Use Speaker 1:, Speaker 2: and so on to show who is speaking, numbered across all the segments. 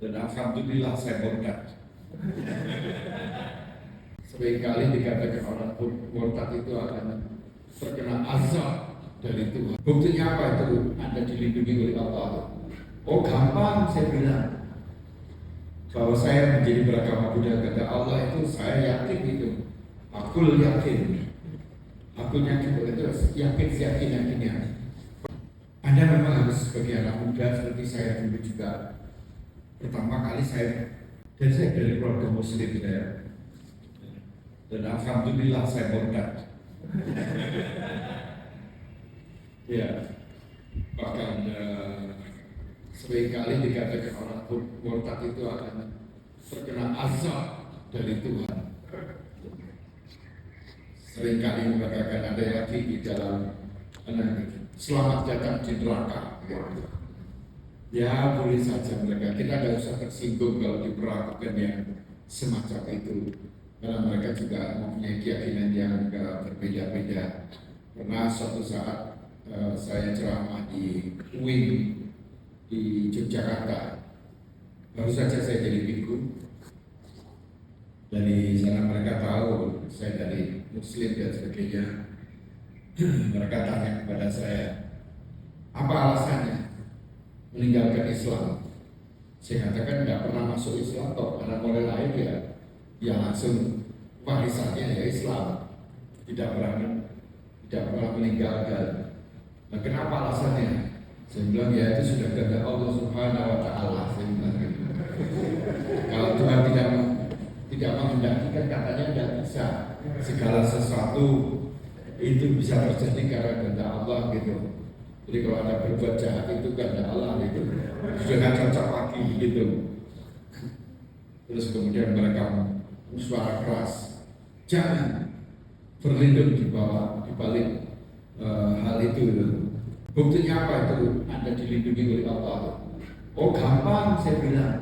Speaker 1: Dan alhamdulillah saya murtad. Seringkali dikatakan orang murtad itu akan terkena azab dari Tuhan. Buktinya apa itu? Anda dilindungi oleh Allah. Oh gampang, saya bilang. Bahwa saya menjadi beragama Buddha kata Allah itu saya yakin itu. Aku yakin. Aku yakin itu yakinnya. Anda memang harus sebagai anak muda seperti saya dulu juga. Pertama kali saya dari keluarga Muslim saya. Dan alhamdulillah saya murtad. Ya, bahkan seringkali dikatakan orang murtad itu akan terkena azab dari Tuhan. Seringkali mengatakan ada lagi di dalam selamat datang di neraka. Ya boleh saja mereka, kita tidak usah tersinggung kalau diperlakukan yang semacam itu. Karena mereka juga mempunyai keyakinan yang berbeda-beda. Pernah suatu saat saya ceramah di UIN di Yogyakarta. Baru saja saya jadi biku. Dari sana mereka tahu saya dari Muslim dan sebagainya. Mereka tanya kepada saya, apa alasannya meninggalkan Islam? Saya katakan tidak pernah masuk Islam toh, karena mulai lahir ya langsung warisannya ya Islam, tidak pernah meninggalkan. Nah, kenapa alasannya? Saya bilang ya itu sudah kehendak Allah Subhanahu Wa Taala. Saya bilang gitu. Kalau Tuhan tidak menghendaki kan katanya tidak bisa. Segala sesuatu itu bisa terjadi karena kehendak Allah gitu. Jadi kalau ada berbuat jahat itu kehendak Allah gitu. Sudah nggak cocok lagi gitu. Terus kemudian mereka suara keras, jangan berlindung di balik hal itu. Buktinya apa itu? Anda dilindungi oleh Allah. Oh gampang, saya bilang.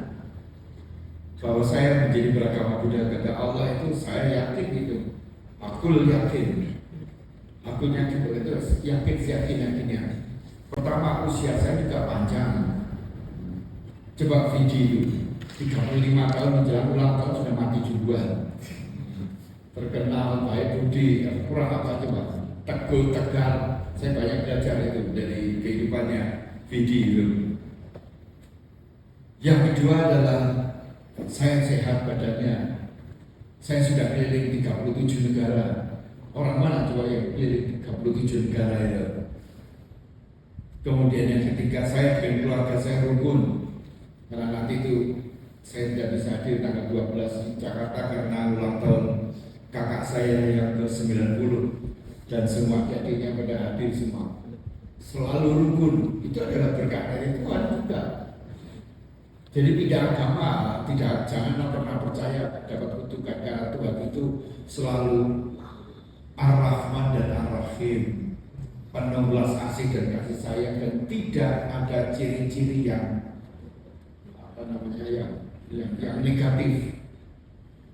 Speaker 1: Bahwa saya menjadi beragama Buddha kata Allah itu saya yakin itu. Aku yakin. Aku yakin itu yakinnya. Pertama usia saya juga panjang. Coba video 35 tahun menjelang ulang tahun sudah mati duluan. Terkenal baik budi, kurang apa coba? Teguh, tegar. Saya banyak belajar itu dari kehidupannya video. Yang kedua adalah saya sehat badannya. Saya sudah keliling 37 negara. Orang mana coba yang keliling 37 negara itu? Kemudian yang ketiga, saya dengan keluarga saya rukun. Karena nanti itu saya tidak bisa hadir tanggal 12 di Jakarta karena ulang tahun kakak saya yang ke-90 dan semua adiknya pada hadir semua. Selalu rukun, itu adalah berkah dari Tuhan juga. Jadi tidak agama, jangan pernah percaya dapat kutukan karena Tuhan itu selalu Ar-Rahman dan Ar-Rahim, penuh belas kasih dan kasih sayang, dan tidak ada ciri-ciri yang yang negatif.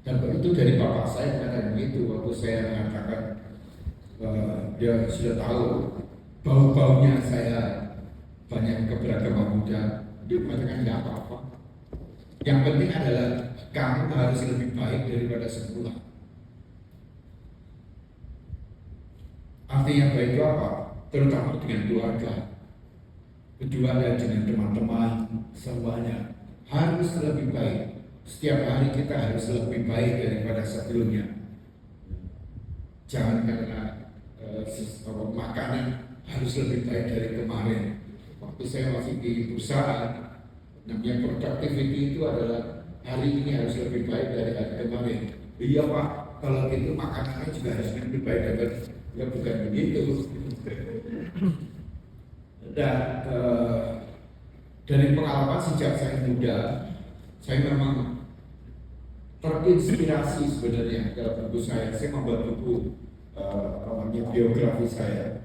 Speaker 1: Dan itu dari bapak saya katakan begitu waktu saya mengatakan dia sudah tahu bau-baunya saya banyak keberagaman muda. Dia mengatakan tidak apa-apa. Yang penting adalah kamu harus lebih baik daripada semula. Artinya baik itu apa? Terutama dengan keluarga. Kedua adalah dengan teman-teman semuanya. Harus lebih baik. Setiap hari kita harus lebih baik daripada sebelumnya. Jangan karena makanan harus lebih baik dari kemarin. Waktu saya masih di perusahaan, namanya productivity itu adalah hari ini harus lebih baik dari hari kemarin. Iya Pak, kalau gitu makanannya juga harus lebih baik daripada ya bukan begitu. Dan dari pengalaman sejak saya muda, saya memang terinspirasi sebenarnya dalam buku saya. Saya membuat buku biografi saya.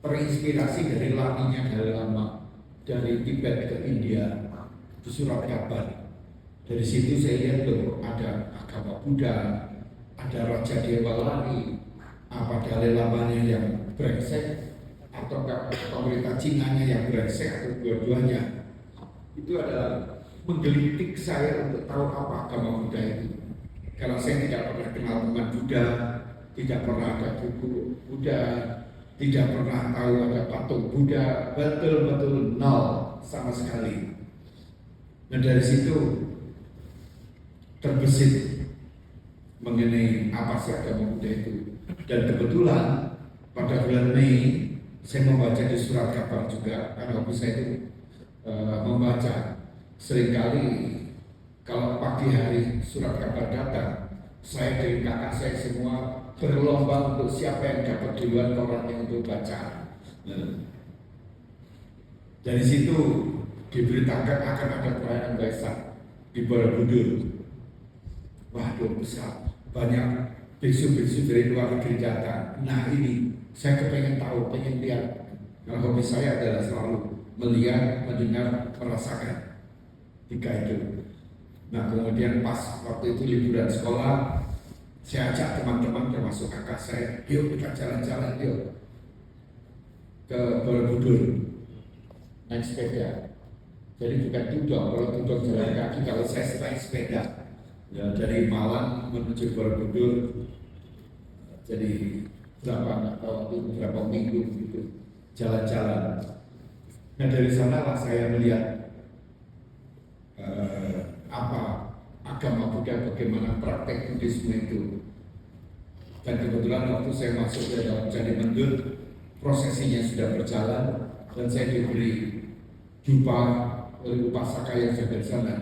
Speaker 1: Terinspirasi dari laminya Dalai Lama dari Tibet ke India di Surat Kabar. Dari situ saya lihat loh ada agama Buddha, ada Raja Dewa Lari, apa Dalai Lamanya yang brengsek atau pemerintah Cina yang brengsek atau dua-duanya. itu adalah menggelitik saya untuk tahu apa agama Buddha itu. Kalau saya tidak pernah kenal teman Buddha, tidak pernah ada buku Buddha, tidak pernah tahu ada patung Buddha, betul-betul nol sama sekali. Nah dari situ terbesit mengenai apa sih agama Buddha itu. Dan kebetulan pada bulan Mei saya membaca di surat kabar juga, karena hobi saya itu membaca. Seringkali kalau pagi hari surat kabar datang, saya dan kakak saya semua berlomba untuk siapa yang dapat duluan korannya untuk baca. Dari situ diberitakan akan ada perayaan Waisak di Borobudur. Waduh, besar, banyak biksu-biksu dari luar negeri datang. Nah ini saya kepengen tahu, pengen lihat. Karena hobi saya adalah selalu melihat, mendengar, merasakan tiga itu. Nah kemudian pas waktu itu liburan sekolah, saya ajak teman-teman termasuk kakak saya, yuk kita jalan-jalan yuk ke Borobudur naik sepeda. Jadi bukan tudong, kalau tudong jalan kaki, kalau saya naik sepeda ya, dari Malang menuju Borobudur. Jadi berapa minggu gitu jalan-jalan. Nah dari sanalah saya melihat apa agama Buddha, bagaimana praktek Buddhisme itu. Dan kebetulan waktu saya masuk ke dalam Candi Mendut, prosesinya sudah berjalan dan saya diberi jubah oleh upasaka yang jaga di sana.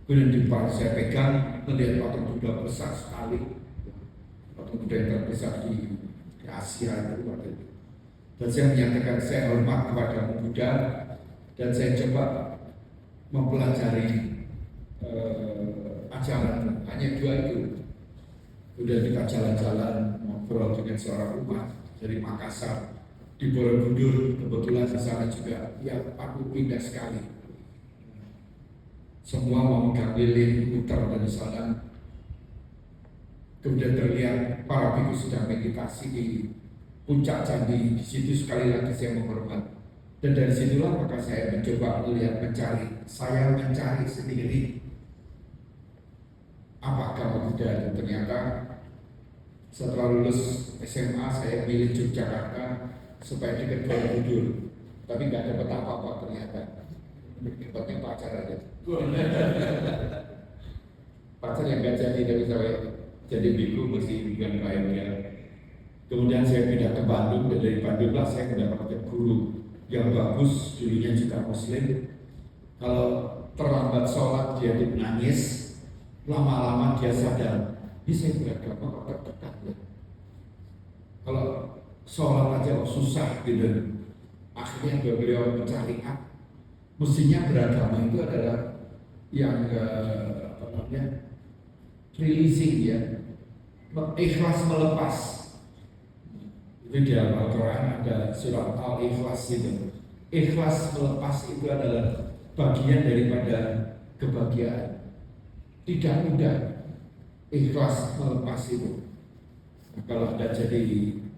Speaker 1: Kemudian di depan saya pegang melihat patung Buddha besar sekali, patung Buddha yang terbesar di Asia itu waktu itu. Dan saya menyatakan saya hormat kepada Buddha dan saya coba mempelajari ajaran, hanya dua itu. Udah kita jalan-jalan ngobrol dengan seorang umat dari Makassar di Borobudur, kebetulan di sana juga ya aku indah sekali. Semua memegang lilin, muter dari sana. Kemudian terlihat para biksu sedang meditasi di puncak candi. Di situ sekali lagi saya menghormat. Dan dari situlah maka saya mencoba melihat, mencari sendiri apa agama Buddha itu. Ternyata setelah lulus SMA saya pilih Yogyakarta supaya dekat Borobudur, tapi nggak dapat apa-apa ternyata. Dapatnya pacar aja. Pacar yang nggak jadi, tapi saya jadi biku mesti dengan baiknya. Kemudian saya pindah ke Bandung, dan dari Bandung lah saya mendapatkan guru yang bagus, dulunya juga Muslim. Kalau terlambat sholat dia nangis, lama-lama dia sadar, ini saya beragama kok tertekan ya. Kalau sholat aja susah gitu. Akhirnya beliau mencari mestinya beragama itu adalah yang releasing ya, ikhlas melepas. Itu di dalam Al-Quran ada surat Al-Ikhlas itu. Ikhlas melepas itu adalah bagian daripada kebahagiaan. Tidak mudah ikhlas melepas itu. Nah, kalau ada jadi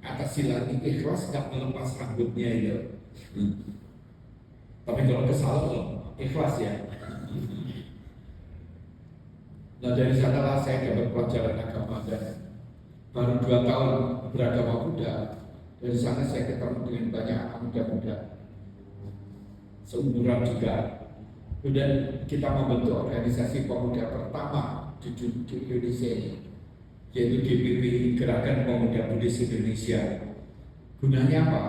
Speaker 1: atas silani ikhlas nggak melepas rambutnya itu. Tapi kalau kesalah ikhlas ya. Nah dari sanalah saya dapat pelajaran agama, dan baru 2 tahun beragama Buddha. Dari sana saya ketemu dengan banyak anak muda-muda seumuran juga. Kemudian kita membentuk organisasi pemuda pertama di Indonesia ini, yaitu GPB, Gerakan Pemuda Buddhis Indonesia. Gunanya apa?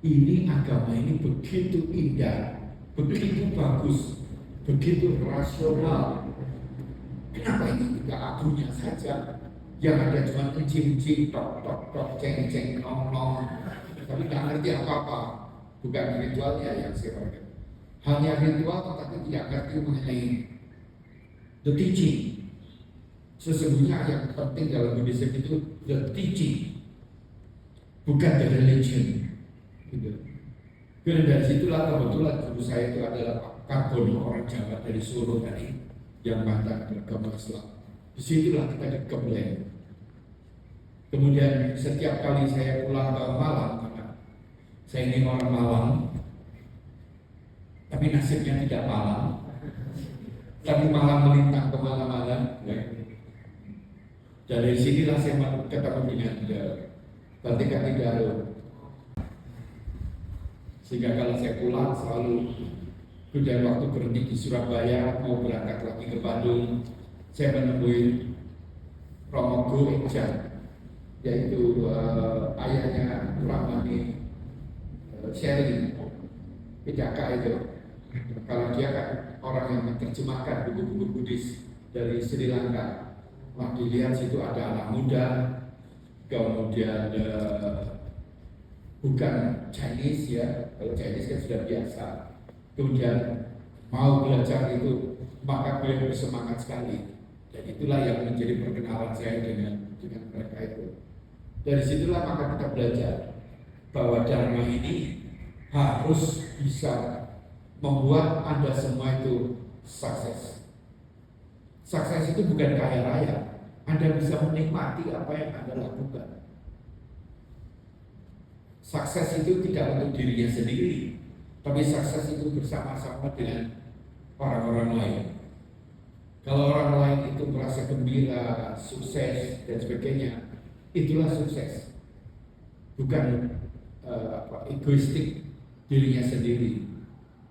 Speaker 1: Ini agama ini begitu indah, begitu bagus, begitu rasional. Kenapa ini tidak abunya saja? Yang ada cuma encing-encing, tok, ceng-ceng, nong-nong, tapi tidak ngerti apa-apa. Bukan ritualnya yang saya pakai. Hanya ritual tetapi tidak ngerti mengenai the teaching. Sesungguhnya yang penting dalam Buddhism itu the teaching, bukan the religion. Gitu. Dan dari situlah kebetulan guru saya itu adalah Pak Karbono, orang Jawa dari Solo tadi, yang mantan beragama Islam. Disitulah kita digembleng. Kemudian setiap kali saya pulang ke Malang, karena saya ini orang Malang, tapi nasibnya tidak malam, tapi malam melintang kemana-mana. Ya. Dari sinilah saya ketemu dengan Batik Katidaro. Sehingga kalau saya pulang selalu sudah waktu berhenti di Surabaya mau berangkat lagi ke Bandung, saya menemui Romo Go Ekjan, yaitu ayahnya Ramani Sherry PKK itu. Kalau dia kan orang yang menerjemahkan buku-buku Buddhis dari Sri Lanka, wah dilihat situ ada anak muda, kemudian bukan Chinese ya, kalau Chinese kan sudah biasa, kemudian mau belajar itu, maka beliau bersemangat sekali. Dan itulah yang menjadi perkenalan saya dengan mereka itu. Dari situlah maka kita belajar bahwa Dharma ini harus bisa membuat Anda semua itu sukses. Sukses itu bukan kaya raya, Anda bisa menikmati apa yang Anda lakukan. Sukses itu tidak untuk dirinya sendiri, tapi sukses itu bersama-sama dengan orang-orang lain. Kalau orang lain itu merasa gembira, sukses dan sebagainya, itulah sukses. Bukan egoistik dirinya sendiri,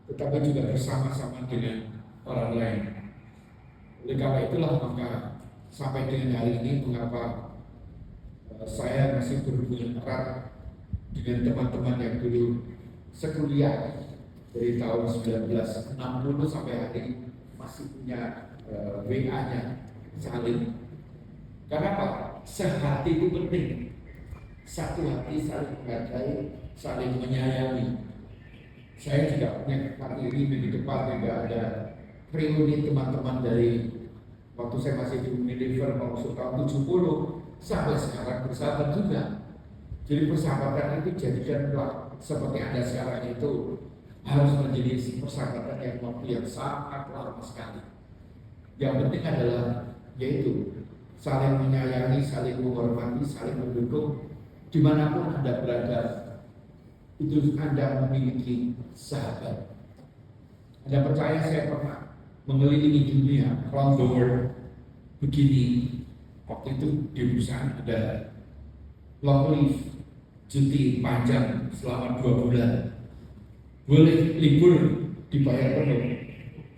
Speaker 1: tetapi juga bersama-sama dengan orang lain. Oleh karena itulah maka sampai dengan hari ini mengapa saya masih berhubungan erat dengan teman-teman yang dulu sekuliah dari tahun 1960 sampai hari ini masih punya WA-nya saling. Karena apa? Sehati itu penting. Satu hati saling menghargai, saling menyayangi. Saya juga punya hari ini di depan juga ada reuni teman-teman dari waktu saya masih di Unilever masuk tahun 70 sampai sekarang bersahabat juga. Jadi persahabatan itu jadikanlah seperti Anda sekarang itu harus menjadi persahabatan yang waktu yang sangat lama sekali. Yang penting adalah yaitu saling menyayangi, saling menghormati, saling mendukung dimanapun Anda berada. Itu Anda memiliki sahabat. Anda percaya saya pernah mengelilingi dunia around the world begini. Waktu itu di perusahaan ada long leave, cuti panjang selama 2 bulan, boleh libur dibayar penuh.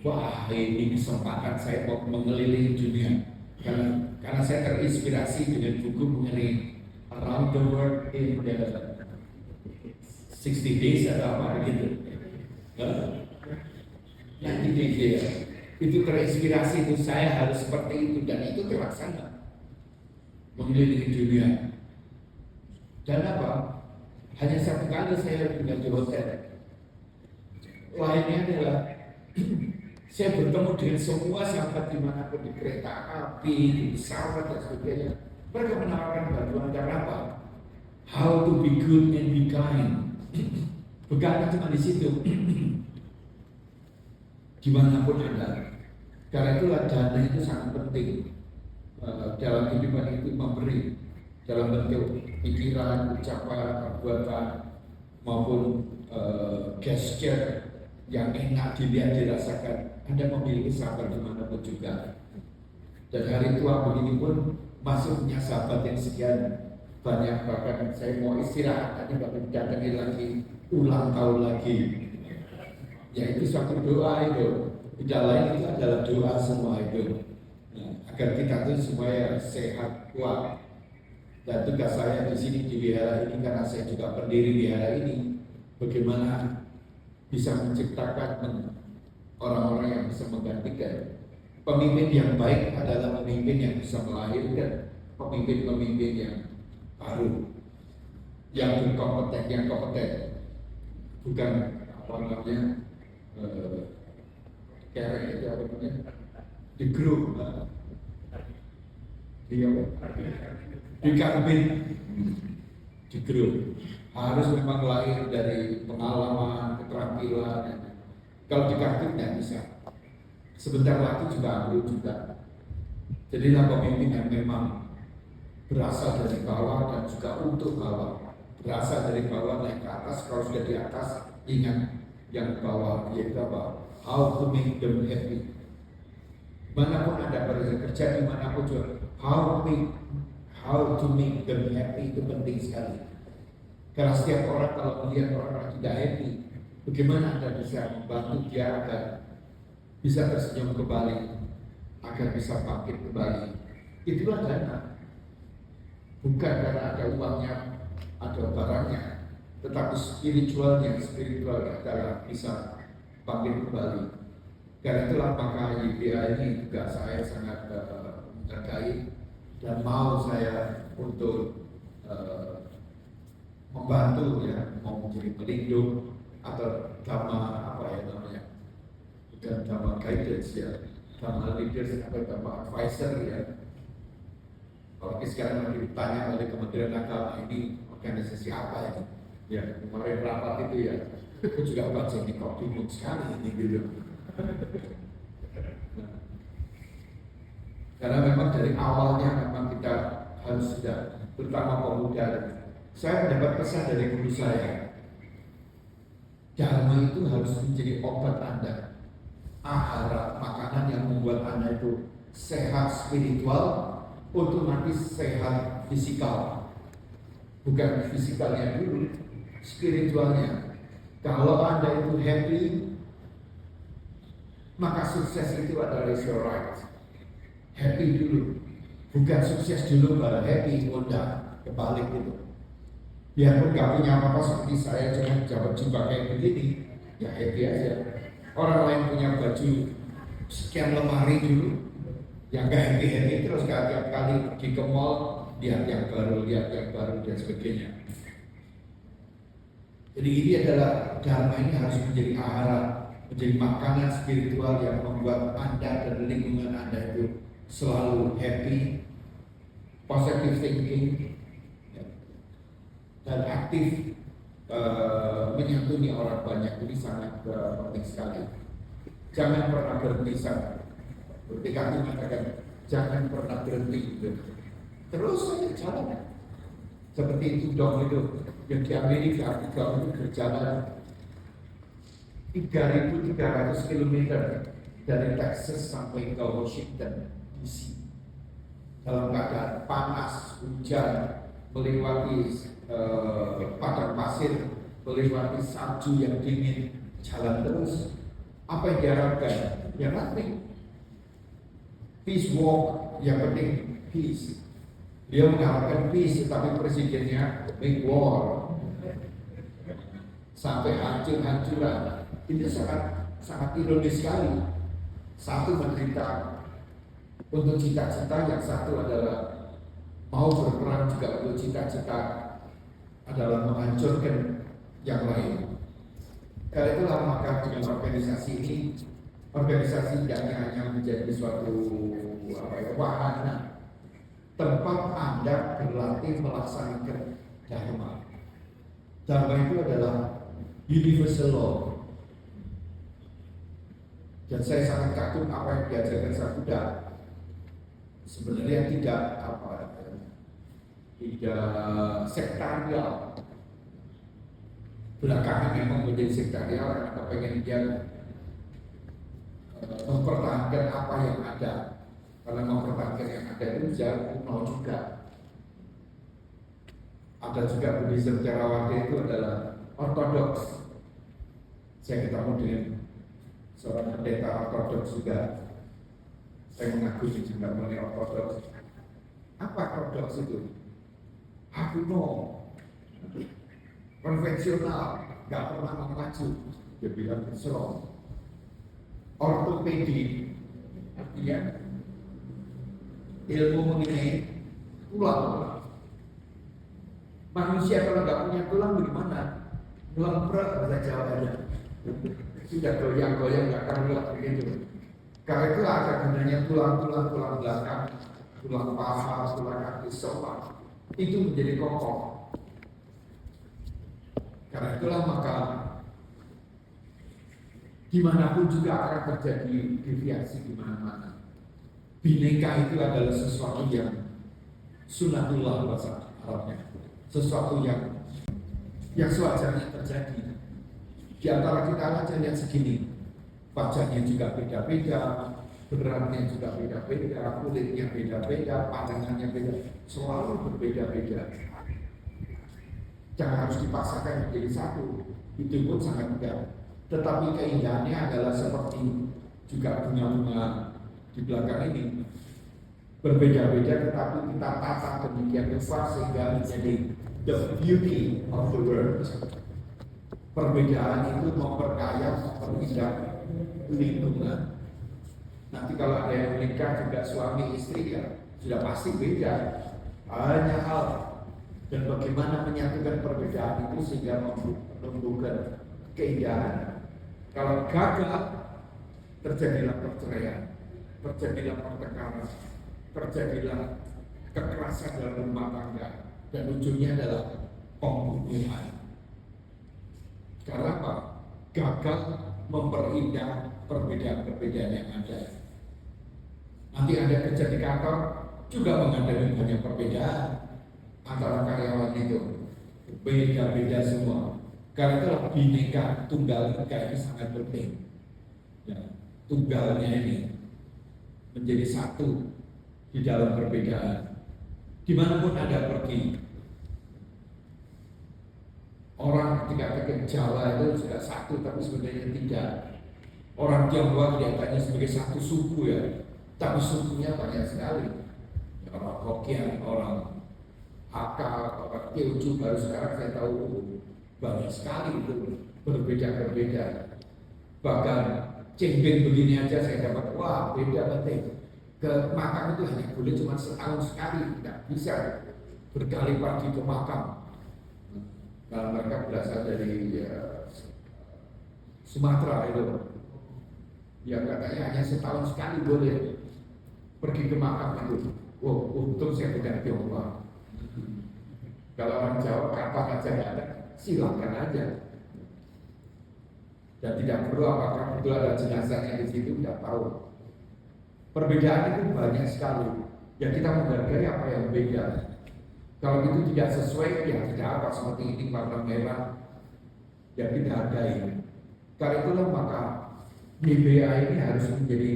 Speaker 1: Wah, ini kesempatan saya mau mengelilingi dunia karena saya terinspirasi dengan buku mengenai Around the World in the 60 Days atau apa gitu. 90 days ya. Itu terinspirasi, itu saya harus seperti itu dan itu terlaksana mengelilingi dunia. Dan apa? Hanya satu kali saya tinggal di hotel. Lainnya adalah saya bertemu dengan semua sahabat dimanapun, di kereta api, di pesawat dan sebagainya. Mereka menawarkan bantuan karena apa? How to be good and be kind. Bukan cuma di situ. Dimanapun Anda. Karena itulah dana itu sangat penting dalam kehidupan itu, memberi dalam bentuk pikiran, ucapan, perbuatan maupun gesture yang enak dilihat, dirasakan. Anda memiliki sahabat dimanapun juga. Dan hari tua begini pun masih punya sahabat yang sekian banyak, bahkan saya mau istirahat tadi baru datangi lagi ulang tahun lagi. Ya itu suatu doa itu. Tidak lain itu adalah doa semua itu. Nah, agar kita itu semuanya sehat, kuat. Dan tugas saya di sini di wihara ini karena saya juga pendiri wihara ini, bagaimana bisa menciptakan orang-orang yang bisa menggantikan. Pemimpin yang baik adalah pemimpin yang bisa melahirkan pemimpin-pemimpin yang baru, yang berkompeten, yang kompeten, bukan apa namanya kerek itu apa namanya di grup, di karbit, di grup. Harus memang lahir dari pengalaman, keterampilan. Kalau di karbit nggak bisa. Sebentar lagi juga perlu juga. Jadilah pemimpin yang memang berasal dari bawah dan juga untuk bawah. Berasal dari bawah naik ke atas. Kalau sudah di atas, ingat yang bawah, yaitu apa? How to make them happy. Manapun Anda bekerja, dimanapun juga, how to make them happy itu penting sekali. Karena setiap orang kalau melihat orang tidak happy, bagaimana Anda bisa membantu dia agar bisa tersenyum kembali, agar bisa bangkit kembali. Itulah dana. Bukan karena ada uangnya, ada barangnya, tetapi spiritualnya adalah bisa bangkit kembali. Karena itulah maka YBA ini juga saya sangat menghargai dan mau saya untuk membantu ya, mau menjadi pelindung atau dhamma apa ya namanya, bukan dhamma guidance ya, dhamma leaders atau dhamma advisor ya. Kalau sekarang lagi ditanya oleh Kementerian Agama, ini organisasi apa ya? Ya kemarin rapat itu ya, aku juga baca ini kok bingung sekali ini gitu. Karena memang dari awalnya memang kita harus sudah, terutama pemuda. Saya mendapat pesan dari guru saya, dharma itu harus menjadi obat Anda, ahara, makanan yang membuat Anda itu sehat spiritual, otomatis sehat fisikal. Bukan fisikalnya dulu, spiritualnya. Kalau Anda itu happy, maka sukses itu adalah your right. Happy dulu, bukan sukses dulu baru happy, udah kebalik itu. Biarpun gak punya apa-apa seperti saya, cuma dapat jumpa kayak begini, ya happy aja. Orang lain punya baju sekian lemari dulu, yang gak happy terus gak tiap kali pergi ke mall, lihat yang baru dan sebagainya. Jadi ini adalah dharma, ini harus menjadi ahara, menjadi makanan spiritual yang membuat Anda dan lingkungan Anda itu selalu happy, positive thinking, dan aktif menyantuni orang banyak. Ini sangat penting sekali. Jangan pernah berhenti. Seperti kami mengatakan, jangan pernah berhenti. Terus saja jalan. Seperti itu dong itu yang di Amerika itu berjalan 3.300 km dari Texas sampai ke Washington DC dalam keadaan panas, hujan, melewati padang pasir, melewati salju yang dingin, jalan terus. Apa yang diharapkan? Ya nothing. Peace walk, yang penting peace. Dia mengharapkan peace, tetapi presidennya make war sampai hancur-hancuran. Ini sangat ironis sekali. Satu menderita untuk cita-cita, yang satu adalah mau berperang juga untuk cita-cita, adalah menghancurkan yang lain. Karena itulah maka dengan organisasi ini, organisasi tidak hanya menjadi suatu wahana tempat Anda berlatih melaksanakan dharma. Dharma itu adalah universal law. Dan saya sangat kagum apa yang diajarkan Sang Buddha. Sebenarnya tidak sektarial. Belakangan memang menjadi sektarial karena pengen dia mempertahankan apa yang ada. Karena mempertahankan yang ada itu jauh kuno juga. Ada juga Buddhism Theravada itu adalah ortodoks. Saya ketemu dengan seorang pendeta ortodoks juga. Saya mengagumi juga mengenai ortodoks. Apa ortodoks itu? Kuno, konvensional, nggak pernah maju. Dia bilang serong. Ortopedi, artinya ilmu mengenai tulang. Manusia kalau nggak punya tulang bagaimana? Melempret bahasa Jawa ada. Sudah goyang-goyang nggak akan kuat begitu. Karena itu ada gunanya tulang belakang, tulang paha, tulang kaki, sofa. Itu menjadi kokoh. Karena itulah maka dimanapun juga akan terjadi deviasi di mana-mana. Bineka itu adalah sesuatu yang sunatullah bahasa Arabnya, sesuatu yang sewajarnya terjadi. Di antara kita aja lihat segini, wajahnya juga beda-beda, beratnya juga beda-beda, kulitnya beda-beda, pandangannya beda, selalu berbeda-beda. Jangan harus dipaksakan menjadi satu, itu pun sangat mudah. Tetapi keindahannya adalah seperti juga bunga-bunga di belakang ini, berbeda-beda tetapi kita tata demikian rupa sehingga menjadi the beauty of the world. Perbedaan itu memperkaya, memperindah lingkungan. Nanti kalau ada yang menikah juga suami istri ya sudah pasti beda, banyak hal. Dan bagaimana menyatukan perbedaan itu sehingga menumbuhkan keindahan. Kalau gagal, terjadilah perceraian, terjadilah pertengkaran, terjadilah kekerasan dalam rumah tangga, dan ujungnya adalah pembunuhan. Karena apa? Gagal memperindah perbedaan-perbedaan yang ada. Nanti Anda kerja di kantor juga menghadapi banyak perbedaan antara karyawan itu, beda-beda semua. Karena itulah bineka tunggal ika ini sangat penting. Ya, tunggalnya ini menjadi satu di dalam perbedaan. Dimanapun Anda pergi, orang ketika ke Jawa itu sudah satu, tapi sebenarnya tidak. Orang Tionghoa kelihatannya sebagai satu suku ya, tapi sukunya banyak sekali. Orang Hokkien, orang Hakka, orang Teochew, baru sekarang saya tahu banyak sekali itu berbeda-berbeda. Bahkan cengkeh begini aja saya dapat, wah beda penting. Ke makam itu hanya boleh cuma setahun sekali, tidak bisa berkali pergi ke makam. Kalau mereka berasal dari Sumatera itu, yang katanya hanya setahun sekali boleh pergi ke makam itu. Wow, untung saya bukan Tionghoa. Kalau orang Jawa kapan aja ada, silakan aja. Dan tidak perlu apakah betul ada jenazahnya di situ, tidak tahu. Perbedaan itu banyak sekali. Ya kita menghargai apa yang beda. Kalau itu tidak sesuai, ya tidak apa, seperti ini warna merah, ya kita hargai. Karena itulah maka YBA ini harus menjadi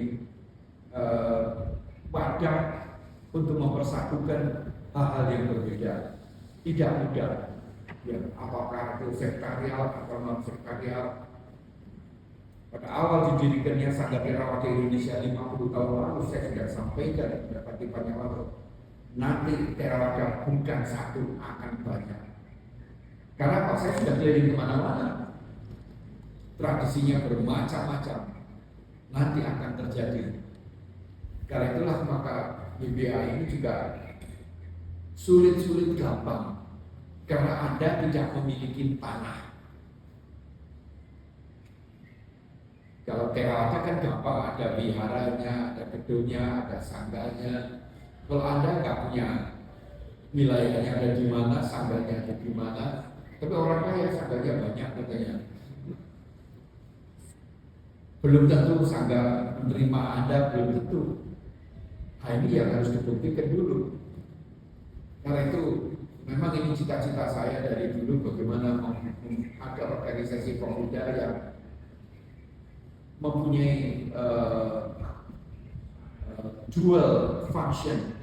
Speaker 1: wadah untuk mempersatukan hal-hal yang berbeda. Tidak mudah. Ya, apakah itu sektarial atau non sektarial. Pada awal didirikannya Sanggar Theravada Indonesia 50 tahun lalu, saya sudah sampaikan beberapa tipe-tipe lalu. Nanti Theravada bukan satu, akan banyak. Karena apa? Saya sudah keliling kemana-mana. Tradisinya bermacam-macam. Nanti akan terjadi. Karena itulah maka YBA ini juga sulit-sulit gampang. Karena Anda tidak memiliki tanah. Kalau Theravada kan gampang, ada wiharanya, ada gedungnya, ada sanggahnya. Kalau Anda nggak punya wilayahnya ada di mana, sanggahnya ada di mana, tapi orang kaya sanggahnya banyak katanya. Belum tentu sanggah menerima Anda, belum tentu. Nah, ini yang harus dibuktikan dulu. Karena itu memang ini cita-cita saya dari dulu, bagaimana ada organisasi pemuda yang mempunyai dual function.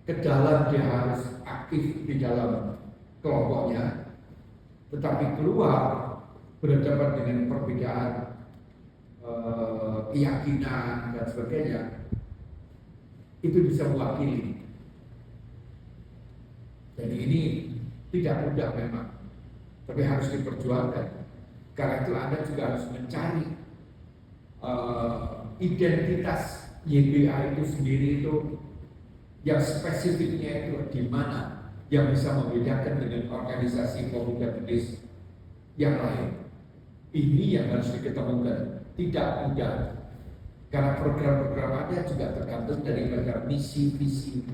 Speaker 1: Ke dalam dia harus aktif di dalam kelompoknya, tetapi keluar berhadapan dengan perbedaan keyakinan dan sebagainya, itu bisa mewakili. Jadi ini tidak mudah memang, tapi harus diperjuangkan. Karena itu Anda juga harus mencari identitas YBA itu sendiri, itu yang spesifiknya itu di mana, yang bisa membedakan dengan organisasi pemuda Buddhis yang lain. Ini yang harus diketemukan. Tidak mudah, karena program-program Anda juga tergantung dari misi-visi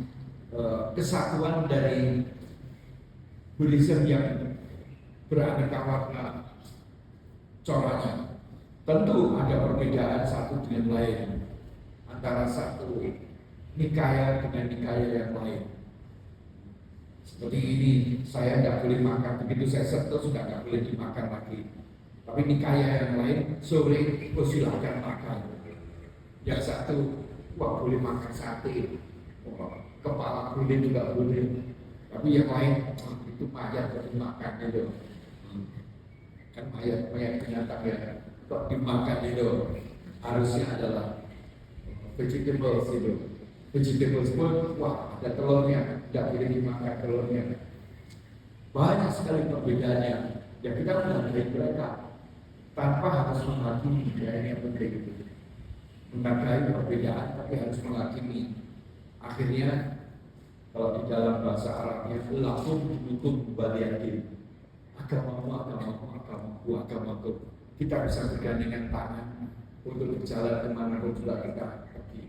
Speaker 1: kesatuan dari Buddhism yang beraneka warna coranya. Tentu ada perbedaan satu dengan lain, antara satu nikaya dengan nikaya yang lain. Seperti ini, saya tidak boleh makan, begitu saya sentuh sudah tidak boleh dimakan lagi. Tapi nikaya yang lain sore silakan makan. Yang satu, wah boleh makan sate, kepala kulit juga boleh. Tapi yang lain itu mayat kok dimakan itu. Kan mayat binatang ya, kok dimakan itu. Harusnya adalah vegetables itu. Vegetables pun, wah ada telurnya, tidak boleh dimakan telurnya. Banyak sekali perbedaannya. Ya kita menghargai mereka tanpa harus menghakimi. Ya ini yang penting itu. Menghargai perbedaan tapi harus menghakimi. Akhirnya kalau di dalam bahasa Arabnya langsung mendukung baliatin. Agamaku. Kita bisa bergandengan tangan untuk berjalan kemanapun juga kita pergi.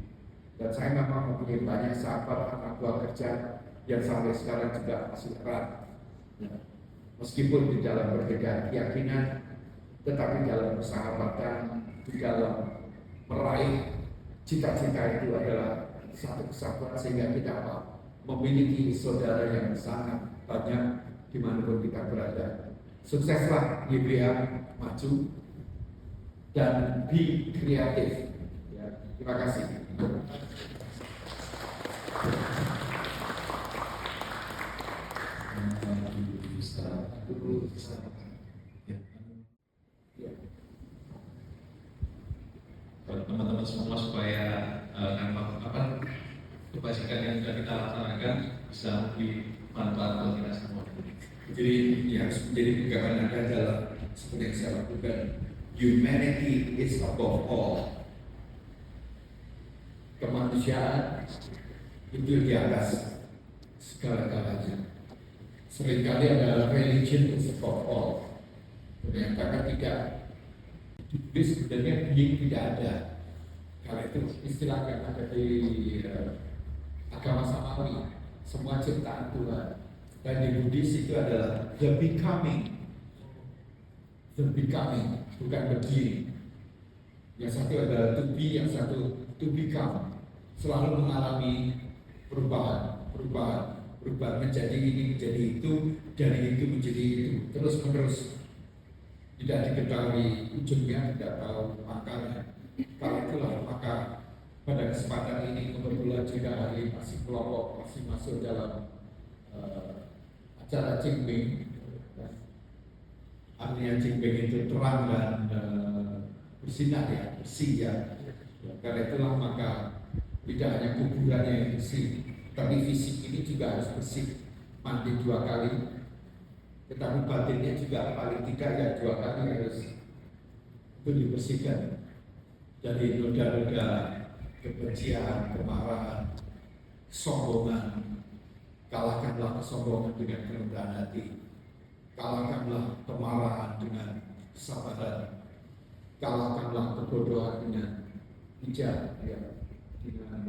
Speaker 1: Dan saya memang mempunyai banyak sahabat anak buah kerja yang sampai sekarang juga masih erat. Meskipun di dalam berbeda keyakinan, tetapi dalam persahabatan, di dalam meraih cita-cita itu adalah satu kesatuan sehingga kita memiliki saudara yang sangat banyak dimanapun kita berada. Sukseslah YBA, maju dan be kreatif. Ya, terima kasih.
Speaker 2: Teman-teman semua supaya apa kebajikan yang sudah kita laksanakan bisa dimanfaatkan buat kita semua.
Speaker 1: Jadi yang menjadi pegangan Anda adalah seperti yang saya lakukan. Humanity is above all. Kemanusiaan itu di atas segala-galanya. Seringkali adalah religion is above all. Menyatakan tidak. Jadi sebenarnya being tidak ada. Kalau itu istilah yang ada di agama Samawi, semua ciptaan Tuhan. Dan di Buddhis itu adalah the becoming, bukan the being. Yang satu adalah to be, yang satu to become. Selalu mengalami perubahan menjadi ini, menjadi itu, dari itu menjadi itu, terus menerus. Tidak diketahui ujungnya, tidak tahu akarnya. Kalau itulah maka pada kesempatan ini kebetulan juga hari masih kelompok masih masuk dalam acara Jingbing. Artinya Jingbing itu terang dan bersinar ya, bersih ya. Karena itulah maka tidak hanya kuburannya yang bersih, tapi fisik ini juga harus bersih, mandi 2 kali. Tetapi batinnya juga paling tidak ya 2 kali harus itu dibersihkan dari noda-noda kebencian, kemarahan, kesombongan. Kalahkanlah kesombongan dengan kerendahan hati. Kalahkanlah kemarahan dengan kesabaran. Kalahkanlah kebodohan dengan bijak, ya, dengan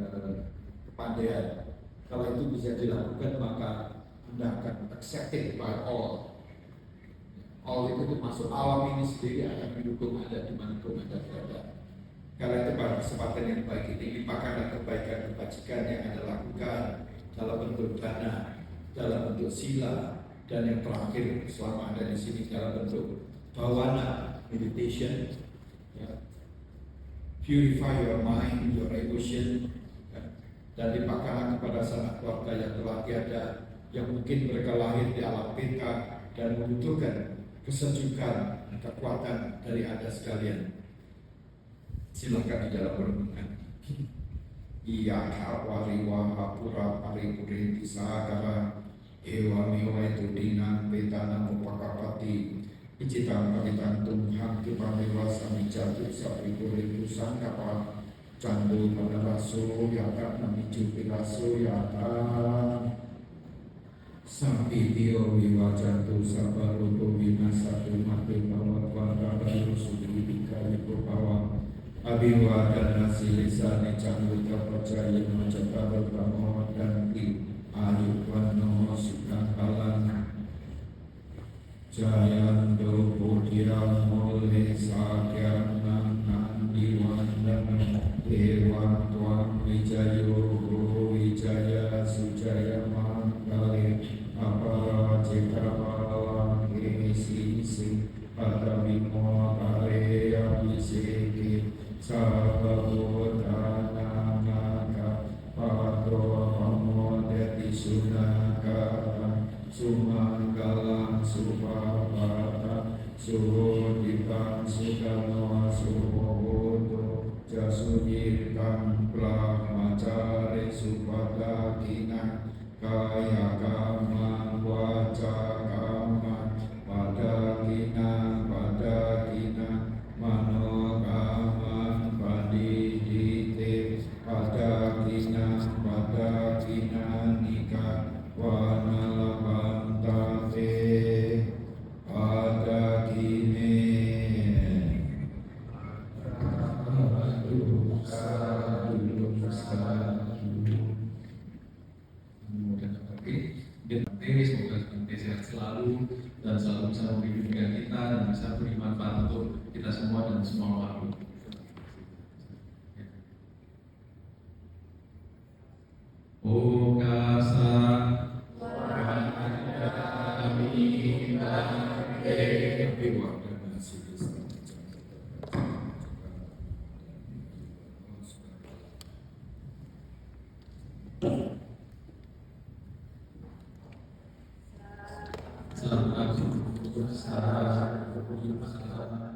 Speaker 1: kepandaian. Kalau itu bisa dilakukan maka Anda akan accepted by all. All itu termasuk alam ini sendiri akan mendukung Anda dimanapun Anda berada. Karena itu pada kesempatan yang baik ini limpahkanlah kebaikan kebajikan yang Anda lakukan dalam bentuk dana, dalam bentuk sila, dan yang terakhir selama Anda di sini dalam bentuk bawana meditation. Ya. Purify your mind, your emotion, ya. Dan limpahkanlah kepada sanak keluarga yang telah tiada, yang mungkin mereka lahir di alam beta dan membutuhkan kesejukan, kekuatan dari Anda sekalian. Silakan di dalam renungan. Iya wariwa hapura paripuri disagara ewa mewa itu dinan betana mupakapati icitang pakitantung hangki pamewa sami jatuh sapikuri pusang kapal candu pada rasu yata namiju pirasu yata Sampi bio wiwajantu sabaruto winasatu mati bawat wanda baru sudi dikali bawa abiwa dan nasi lisane cangguta percaya macata berkamo dan di ayu wano suka kalan jayando bodhira mole sakyan nan diwandana dewa tuan wijayo wijaya sujaya mangkale apa cekra palang isi pada bimo suyirkang brahmacari supadakina kaya kama waca kama padakina mano kama padidite padakina nika wanalabantate padakine.
Speaker 2: Semoga Bante sehat selalu dan selalu bisa membimbing kita dan bisa beri manfaat untuk kita semua dan semua makhluk. Okasa kami Selamat